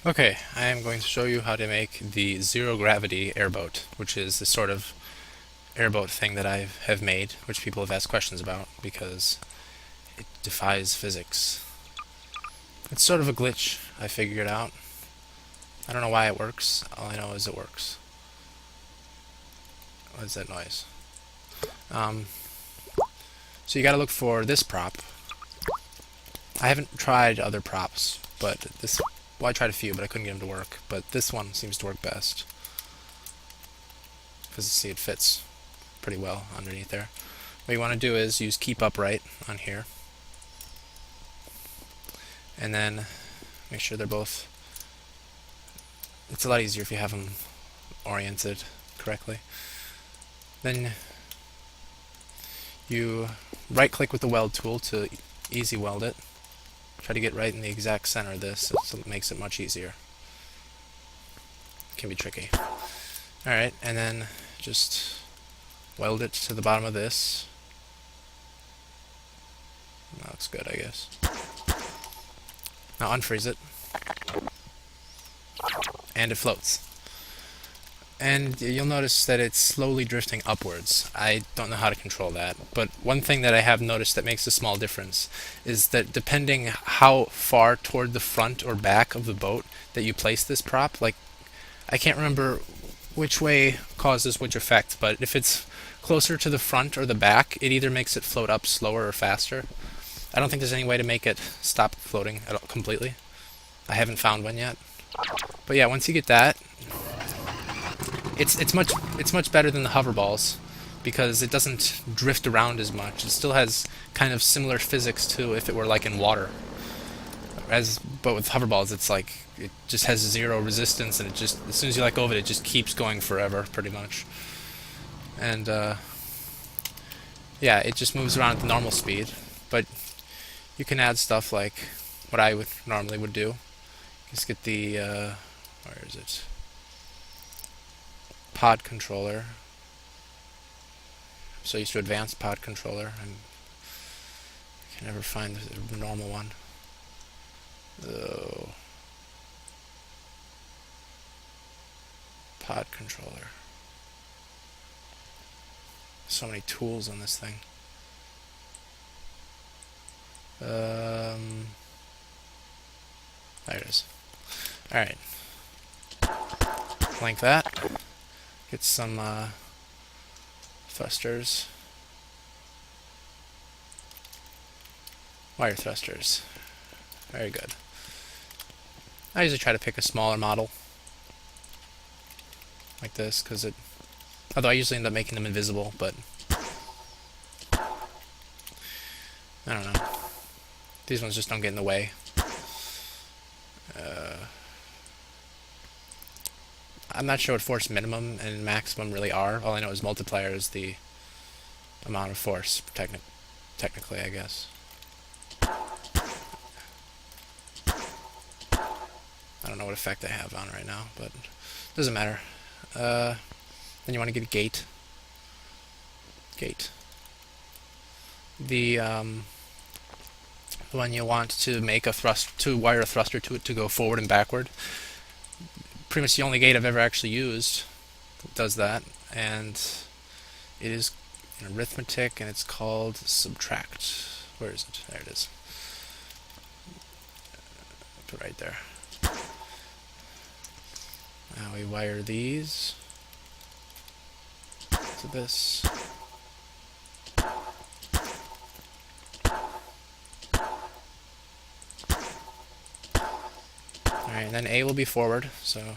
Okay, I am going to show you how to make the zero gravity airboat, which is the sort of airboat thing that I have made, which people have asked questions about because it defies physics. It's sort of a glitch, I figured out. I don't know why it works, all I know is it works. What is that noise? So you gotta look for this prop. I haven't tried other props, but this... Well, I tried a few, but I couldn't get them to work. But this one seems to work best. Because, see, it fits pretty well underneath there. What you want to do is use keep upright on here. And then make sure they're both... It's a lot easier if you have them oriented correctly. Then you right-click with the weld tool to easy weld it. Try to get right in the exact center of this, so it makes it much easier. It can be tricky. Alright, and then just weld it to the bottom of this. That looks good, I guess. Now unfreeze it. And it floats. And you'll notice that it's slowly drifting upwards. I don't know how to control that, but one thing that I have noticed that makes a small difference is that depending how far toward the front or back of the boat that you place this prop, like, I can't remember which way causes which effect, but if it's closer to the front or the back, it either makes it float up slower or faster. I don't think there's any way to make it stop floating at all, completely. I haven't found one yet. But yeah, once you get that, it's much better than the hoverballs because it doesn't drift around as much. It still has kind of similar physics to if it were like in water. But with hoverballs, it's like it just has zero resistance, and it just, as soon as you let go of it, it just keeps going forever, pretty much. And yeah, it just moves around at the normal speed. But you can add stuff like what I would normally would do. Just get the where is it? Pod controller. So used to advanced pod controller. I can never find the normal one. Oh. Pod controller. So many tools on this thing. There it is. Alright. Like that. Get some thrusters. Wire thrusters. Very good. I usually try to pick a smaller model. Like this, because it... Although I usually end up making them invisible, but... I don't know. These ones just don't get in the way. I'm not sure what force minimum and maximum really are. All I know is multiplier is the amount of force, technically, I guess. I don't know what effect I have on right now, but it doesn't matter. Then you want to get a gate. The when you want to make a to wire a thruster to it to go forward and backward. Pretty much the only gate I've ever actually used does that, and it is in arithmetic, and it's called subtract. Where is it? There it is. Put it right there. Now we wire these to this. Alright, then A will be forward, so...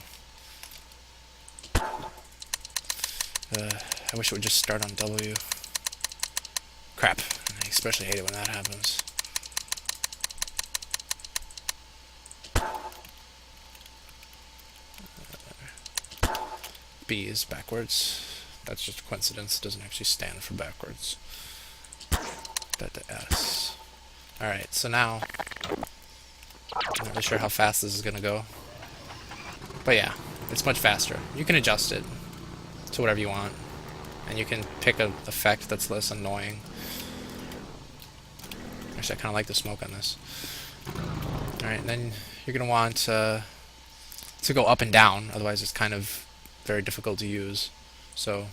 I wish it would just start on W. Crap. I especially hate it when that happens. B is backwards. That's just a coincidence. It doesn't actually stand for backwards. That to S. Alright, so now... I'm not really sure how fast this is going to go. But yeah, it's much faster. You can adjust it to whatever you want. And you can pick an effect that's less annoying. Actually, I kind of like the smoke on this. Alright, then you're going to want to go up and down, otherwise it's kind of very difficult to use. So,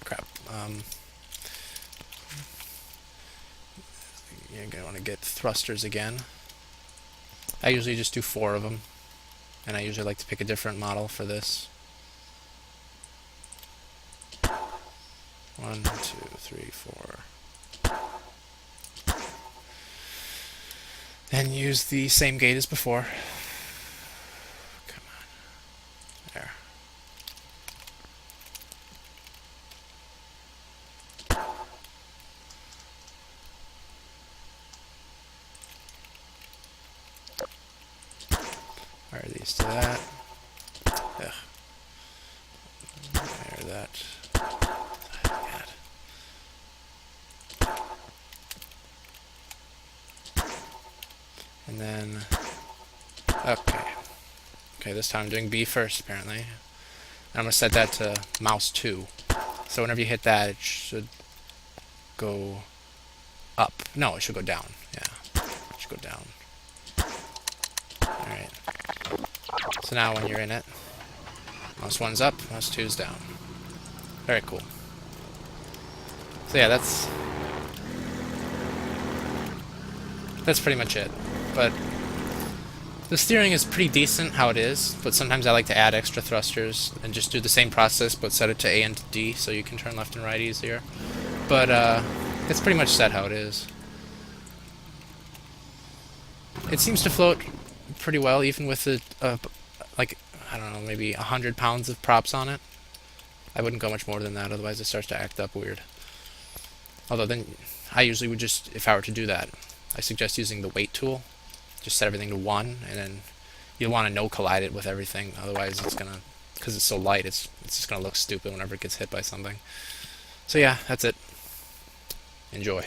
crap. You're going to want to get thrusters again. I usually just do 4 of them, and I usually like to pick a different model for this. 1, 2, 3, 4. And use the same gate as before. Come on. There. Wire these to that. Ugh. Wire that. God. And then, okay. Okay, this time I'm doing B first, apparently. And I'm going to set that to mouse 2. So whenever you hit that, it should go up. No, it should go down. Yeah, it should go down. Alright. So now when you're in it, mouse 1's up, mouse 2's down. Very cool. So yeah, that's pretty much it. But the steering is pretty decent how it is, but sometimes I like to add extra thrusters and just do the same process but set it to A and D so you can turn left and right easier. But it's pretty much set how it is. It seems to float pretty well even with the like, I don't know, maybe 100 pounds of props on it. I wouldn't go much more than that, otherwise it starts to act up weird. Although then I usually would just, if I were to do that, I suggest using the weight tool. Just set everything to 1, and then you'll want to no collide it with everything, otherwise it's gonna, because it's so light, it's just gonna look stupid whenever it gets hit by something. So yeah, that's it. Enjoy.